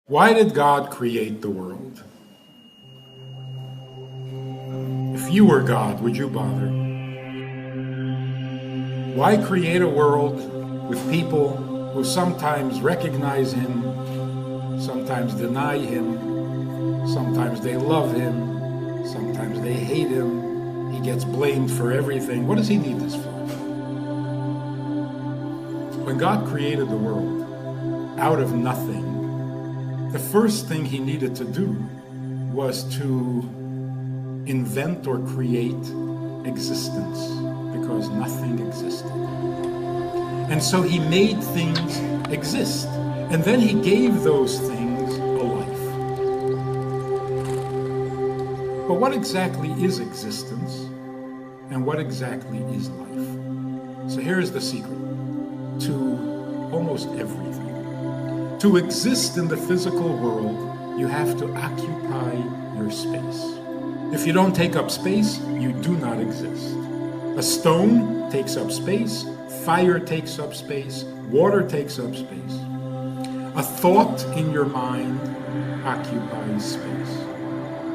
Why did God create the world? If you were God, would you bother? Why create a world with people who sometimes recognize Him, sometimes deny Him, sometimes they love Him, sometimes they hate Him, He gets blamed for everything. What does He need this for? When God created the world out of nothing, the first thing He needed to do was to invent or create existence, because nothing existed. And so He made things exist, and then He gave those things a life. But what exactly is existence, and what exactly is life? So here's the secret to almost everything. To exist in the physical world, you have to occupy your space. If you don't take up space, you do not exist. A stone takes up space, fire takes up space, water takes up space. A thought in your mind occupies space.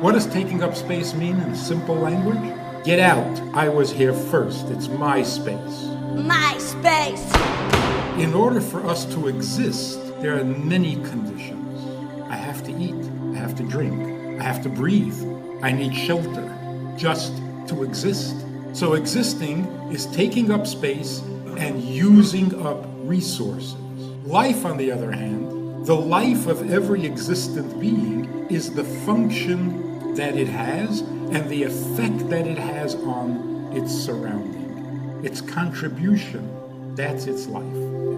What does taking up space mean in simple language? Get out. I was here first. It's my space. My space. In order for us to exist, there are many conditions. I have to eat, I have to drink, I have to breathe, I need shelter just to exist. So existing is taking up space and using up resources. Life, on the other hand, the life of every existent being is the function that it has and the effect that it has on its surrounding. Its contribution, that's its life.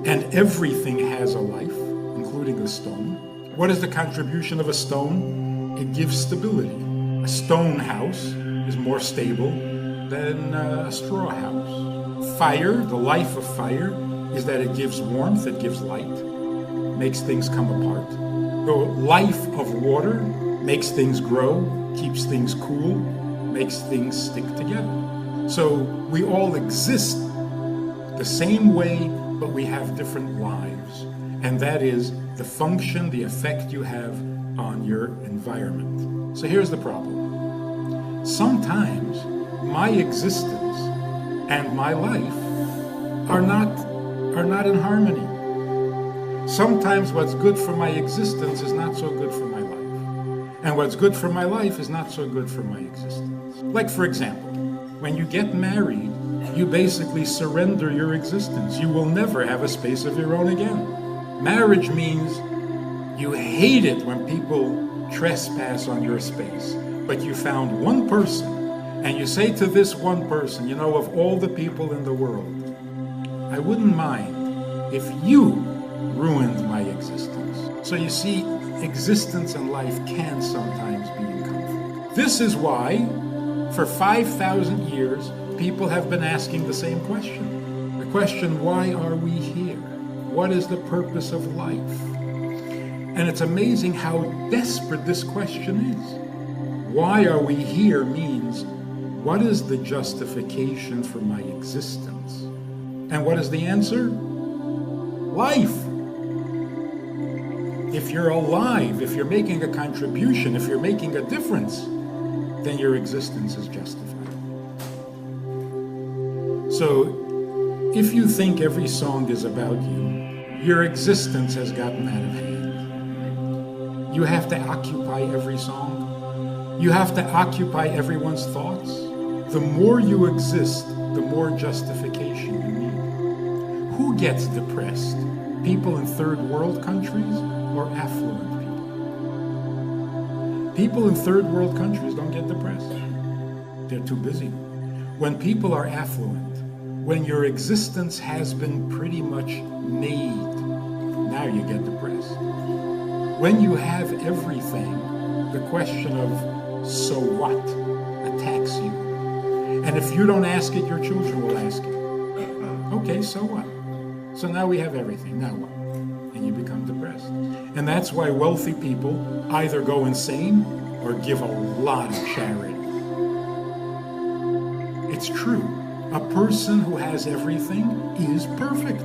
And everything has a life, including a stone. What is the contribution of a stone? It gives stability. A stone house is more stable than a straw house. Fire, the life of fire, is that it gives warmth, it gives light, makes things come apart. The life of water makes things grow, keeps things cool, makes things stick together. So we all exist the same way, but we have different lives. And that is the function, the effect you have on your environment. So here's the problem. Sometimes my existence and my life are not in harmony. Sometimes what's good for my existence is not so good for my life. And what's good for my life is not so good for my existence. Like, for example, when you get married, you basically surrender your existence. You will never have a space of your own again. Marriage means you hate it when people trespass on your space, but you found one person, and you say to this one person, you know, of all the people in the world, I wouldn't mind if you ruined my existence. So you see, existence and life can sometimes be in conflict. This is why, for 5,000 years, people have been asking the same question. The question, why are we here? What is the purpose of life? And it's amazing how desperate this question is. Why are we here means, what is the justification for my existence? And what is the answer? Life. If you're alive, if you're making a contribution, if you're making a difference, then your existence is justified. So, if you think every song is about you, your existence has gotten out of hand. You have to occupy every song. You have to occupy everyone's thoughts. The more you exist, the more justification you need. Who gets depressed? People in third world countries or affluent people? People in third world countries don't get depressed. They're too busy. When people are affluent, when your existence has been pretty much made, now you get depressed. When you have everything, the question of so what attacks you. And if you don't ask it, your children will ask it. Okay, so what? So now we have everything, now what? And you become depressed. And that's why wealthy people either go insane or give a lot of charity. It's true. A person who has everything is perfect.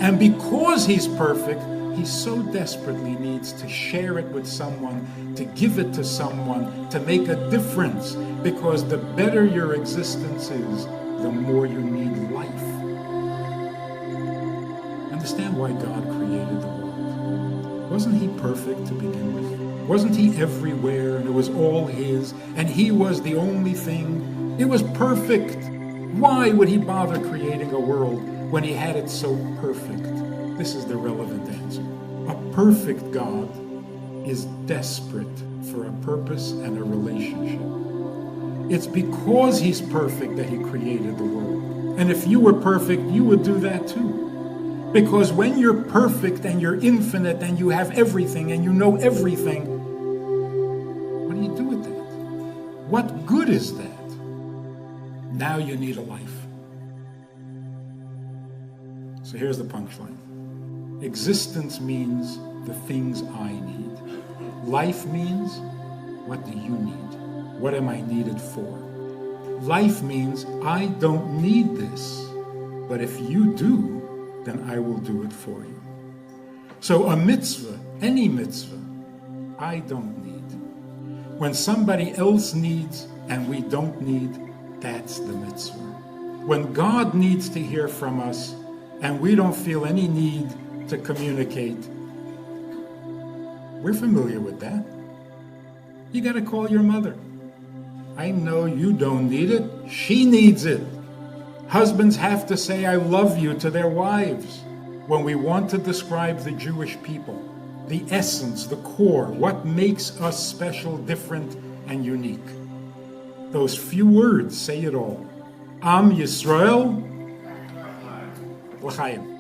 And because he's perfect, he so desperately needs to share it with someone, to give it to someone, to make a difference, because the better your existence is, the more you need life. Understand why God created the world. Wasn't he perfect to begin with? Wasn't he everywhere and it was all his, and he was the only thing? It was perfect. Why would he bother creating a world when he had it so perfect? This is the relevant answer. A perfect God is desperate for a purpose and a relationship. It's because he's perfect that he created the world. And if you were perfect, you would do that too. Because when you're perfect and you're infinite and you have everything and you know everything, what do you do with that? What good is that? Now you need a life. So here's the punchline. Existence means the things I need. Life means, what do you need? What am I needed for? Life means I don't need this, but if you do, then I will do it for you. So a mitzvah, any mitzvah, I don't need. When somebody else needs and we don't need, that's the mitzvah. When God needs to hear from us and we don't feel any need to communicate, we're familiar with that. You got to call your mother. I know you don't need it. She needs it. Husbands have to say, I love you to their wives. When we want to describe the Jewish people, the essence, the core, what makes us special, different, and unique. Those few words say it all. Am Yisrael L'chaim.